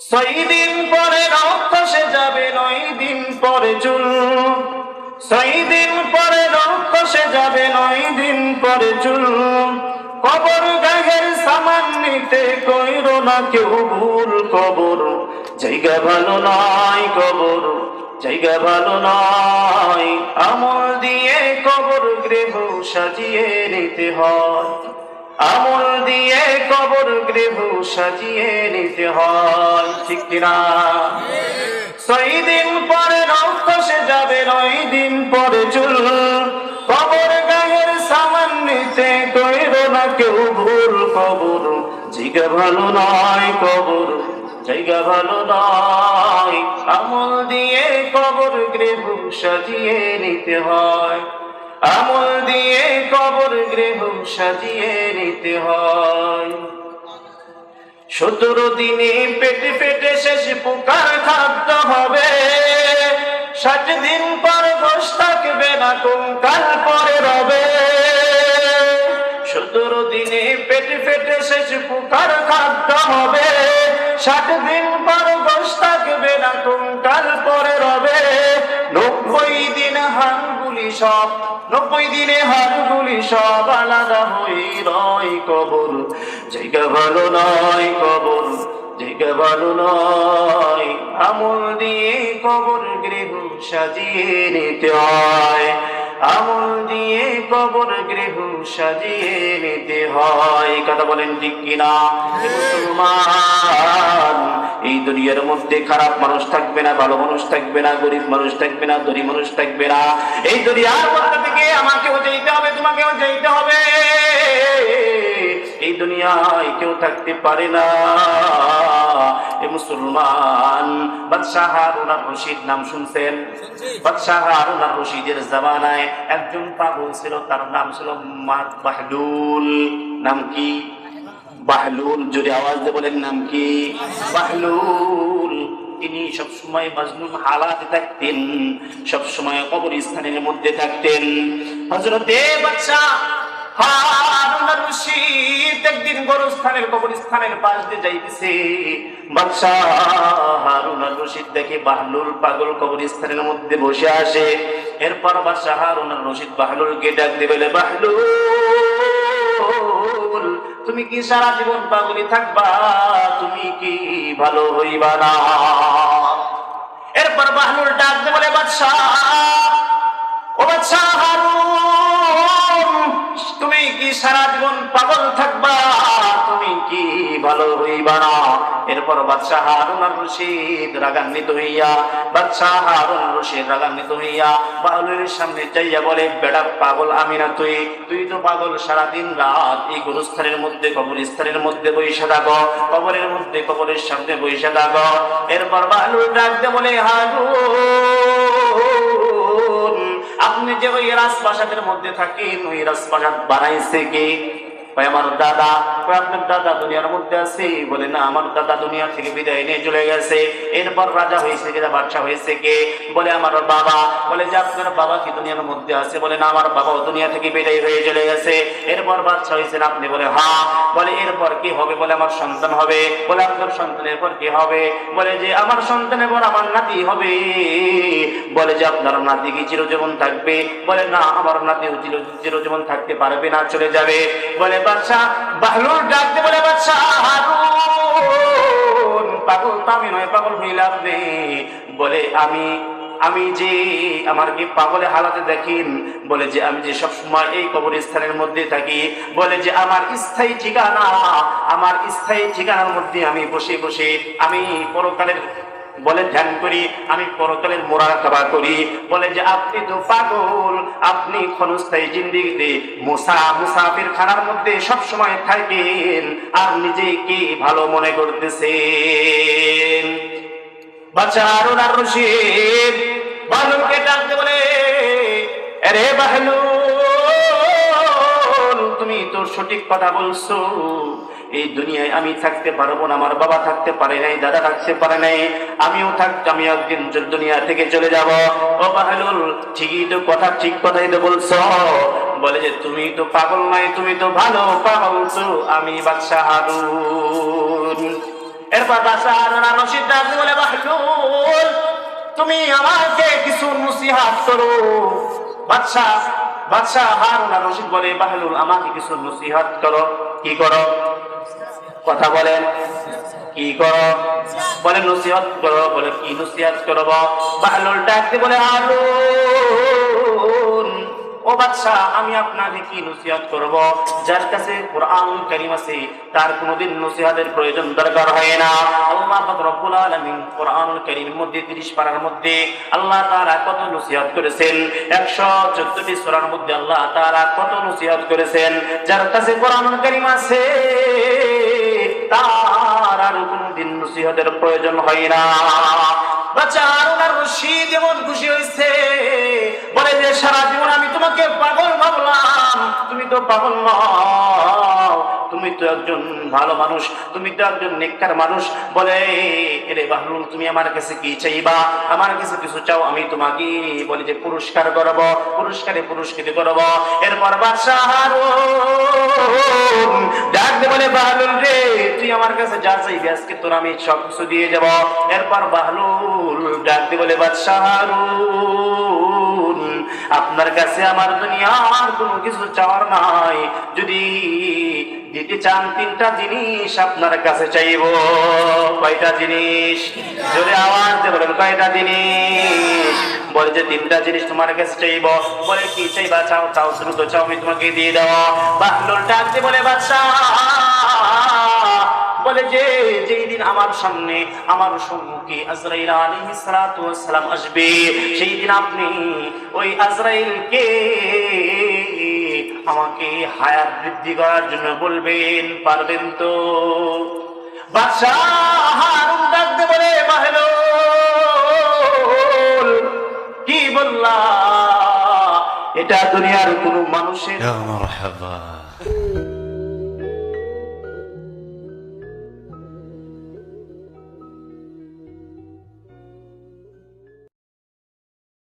ছয় দিন পরে রক্ত খসে যাবে, 9 দিন পরে চুল। 6 দিন পরে রক্ত খসে যাবে, 9 দিন পরে চুল। কবর গাহের সামান নিতে কইরো না কেউ ভুল। কবর জায়গা ভালো নয়, কবর জায়গা ভালো নয়। আমল দিয়ে কবর গৃহ সাজিয়ে নিতে হয়, আমল দিয়ে কবর গৃহ সাজিয়ে নিতে হয়, ঠিক কিনা? 6 দিন পরে রক্ত খসে যাবে, 9 দিন পরে চুল। কবর গায়ের সামান নিতে কইরো না কেউ ভুল। কবর জায়গা ভালো নয়, কবর জায়গা ভালো নয়। আমল দিয়ে কবর গৃহ সাজিয়ে নিতে হয়, আমল দিয়ে কবর গৃহ সাজিয়ে নিতে হয়। 17 দিনে পেটে পেটে শেষ পোকার খাদ্য হবে। 60 দিন পর বস থাকবে না, কঙ্কাল পরে রবে। 17 দিনে পেটে পেটে শেষ পোকার খাদ্য হবে। 60 দিন পর বস থাকবে না, কঙ্কাল পরে রবে। 90 দিন হাড়গুলি সব, 90 দিনে হাড়গুলি সব আলাদা হয়ে রয়। কবর জায়গা ভালো নয়, কবর জায়গা ভালো নয়। আমল দিয়ে কবর গৃহ সাজিয়ে নিতে হয়, আমল দিয়ে কবর গৃহ সাজিয়ে নিতে হয়। কথা বলেন ঠিক কিনা? মুসলমান, এই দুনিয়ার মধ্যে খারাপ মানুষ থাকবে না, ভালো মানুষ থাকবে না, গরিব মানুষ থাকবে না, ধনী মানুষ থাকবে না। এই দুনিয়ার মধ্যে থেকে আমাকেও যেতে হবে, তোমাকেও যেতে হবে। এই দুনিয়ায় কেউ থাকতে পারে না। এ মুসলমান, বাদশাহ হারুন আর রশিদ নাম শুনছেন? বাদশাহ হারুন আর রশিদের জামানায় একজন পাগল ছিল, তার নাম ছিল বাহলুল। নাম কি? বাহলুল। যদি আওয়াজ দিয়ে বলেন নাম কি? বাহলুল। তিনি সবসময় মাজনুন হালাতে থাকতেন, সবসময় কবরস্থানের মধ্যে থাকতেন। হযরতে বাদশাহ হারুন আর রশিদ একদিন কবরস্থানের পাশ দিয়ে যাইতেছে। বাদশাহ হারুন আর রশিদ দেখে বাহলুল পাগল কবরস্থানের মধ্যে বসে আসে। এরপর বাদশাহ হারুন আর রশিদ বাহলুলকে ডাক দিয়ে বলে, বাহলুল, তুমি কি সারা জীবন পাগলই থাকবা? তুমি কি ভালো হইবা না? এরপর বাহলুল ডাক দিয়ে বলে, বাদশাহ, ও বাদশাহ হারুন, তুমি কি সারা জীবন পাগল থাকবা? তুমি কি ভালো হইবা না? এরপর বাদশাহ হারুন আর রশিদ রাগান্বিত হইয়া, বাদশাহ হারুন আর রশিদ রাগান্বিত হইয়া বাহলুলের সামনে যাইয়া বলে, বেটা পাগল আমি না, তুই তো পাগল। সারাদিন রাত এই গোরস্থানের মধ্যে কবরস্থানের মধ্যে বইসা থাকো, কবরের মধ্যে কবরের সামনে বইসা থাকো। এরপর বাহলুল ডাক দিয়ে বলে, হারুন, আপনি যে ওই রাজপ্রাসাদের মধ্যে থাকেন, ওই রাজপ্রাসাদ বানাইছে কে? আমার দাদা। আপনার দাদা দুনিয়ার মধ্যে আছে? বলে, না, আমার দাদা দুনিয়া থেকে বিদায় নিয়ে চলে গেছে। এরপর রাজা হয়েছে কে, বাদশাহ হয়েছে কে? বলে, আমার বাবা। বলে যে আপনার বাবা কি দুনিয়ার মধ্যে আছে? বলে, না, আমার বাবাও দুনিয়া থেকে বিদায় হয়ে চলে গেছে। এরপর বাদশাহ হয়েছেন আপনি? বলে, হ্যাঁ। বলে, এরপর কি হবে? বলে, আমার সন্তান হবে। বলে, আপনার সন্তানের পর কি হবে? বলে যে আমার সন্তানের পর আমার নাতি হবে। বলে যে আপনার নাতি কি চিরজীবন থাকবে? বলে, না, আমার নাতিও চিরজীবন থাকতে পারবে না, চলে যাবে। বলে বাদশাহ বাহলুল ডাকতে বলে, বাদশাহ হারুন, পাগল তো আমি নয়, পাগল হইলে আপনি। বলে, আমি যে আমার কি পাগলে হালাতে দেখেন? বলে যে আমি যে সবসময় এই কবরস্থানের মধ্যে থাকি। বলে যে আমার স্থায়ী ঠিকানার মধ্যে আমি বসে বসে আমি পরকালের বলে ধ্যান করি, আমি পরকালের মুরাকাবা করি। বলে যে আপনি তো পাগল, আপনি ক্ষণস্থায়ী জিন্দেগিতে মুসাফির খানার মধ্যে সব সময় থাকেন আর নিজেকে ভালো মনে করতেছেন। বাদশাহ হারুন আর রশিদ বাহলুলকে ডাকতে বলে, আরে বাহলুল, তুমি তো সঠিক কথা বলছো। এই দুনিয়ায় আমি থাকতে পারবো না, আমার বাবা থাকতে পারে নাই, দাদা থাকতে পারে নাই, আমি একদিন দুনিয়া থেকে চলে যাব। ও বাহলুল, ঠিক কথাই তো বলছো। বলে যে তুমি তো পাগল নাই, তুমি তো ভালো পাগল। আমি বাদশাহ হারুন। এরপর বাদশাহ হারুন আর রশিদ ডাক দিয়ে বলে, বাহলুল তুমি আমাকে কিছু নসিহত করো। বাদশাহ হারুন আর রশিদ বলে, বাহলুল আমাকে কিছু নসিহত করো। কি করো? কথা বলেন, কি করো? বলে নসিহত করো। বলে কি নসিহত করব? বাহলুল ডাক দিয়ে বলে, হারুন ও বাদশাহ আমি আপনাকে কি নসিহত করব? যার কাছে কোরআনুল কারীম আছে তার কোনোদিন নসিহতের প্রয়োজন দরকার হয় না। আল্লাহ পাক রব্বুল আলামিন কোরআনুল কারীমের মধ্যে 30 পারার মধ্যে আল্লাহ তাআলা কত নসিহত করেছেন, 114টি সূরার মধ্যে আল্লাহ তাআলা কত নসিহত করেছেন। যার কাছে কোরআনুল কারীম আছে তার আর কোনোদিন নসিহতের প্রয়োজন হয় না। বাদশাহ হারুন আর রশিদ এমন খুশি হয়েছে, বলে যে সারা জীবন আমি তোমাকে পাগল ভাবলাম, তুমি তো পাগল নও, তুমি তো একজন ভালো মানুষ, তুমি তো একজন নেককার মানুষ। বলে এরে বাহলুল তুমি আমার কাছে কি চাইবা? আমার কাছে কিছু চাও আমি তোমাকে বলি যে পুরস্কার করব, পুরস্কারে পুরস্কৃত করব। এরপর বাদশাহ হারুন ডাক দিয়ে বলে, বাহলুল রে তুই আমার কাছে যা চাইবি আজকে তোর আমি সব কিছু দিয়ে যাব। এরপর বাহলুল ডাক দিয়ে বলে, বাদশাহ হারুন আপনার কাছে আমার দুনিয়ার কোনো কিছু চাওয়ার নাই, যদি দিতে চান 3টা জিনিস আপনার কাছে চাইব। কয়টা জিনিস? যদি আওয়াজ দিয়ে বলেন কয়টা জিনিস? বলে যে 3টা জিনিস তোমার কাছে চাইব। বলে কি চাইবা? চাও চাও দ্রুত চাও আমি তোমাকে দিয়ে দেব। বাহলুল ডাক দিয়ে বলে, বাদশাহ বলে যে যেই দিন আমার সামনে আমার সম্মুখে আজরাইল আলাইহিস সালাতু ওয়াস সালাম আসবে, সেই দিন আপনি ওই আজরাইলকে আমাকে হায়াত বৃদ্ধি করার জন্য বলবেন, পারবেন তো? বাদশাহ হারুন ডাক দিয়ে বলে, বাহলুল কি বললা? এটা দুনিয়ার কোনো মানুষের يا مرحبا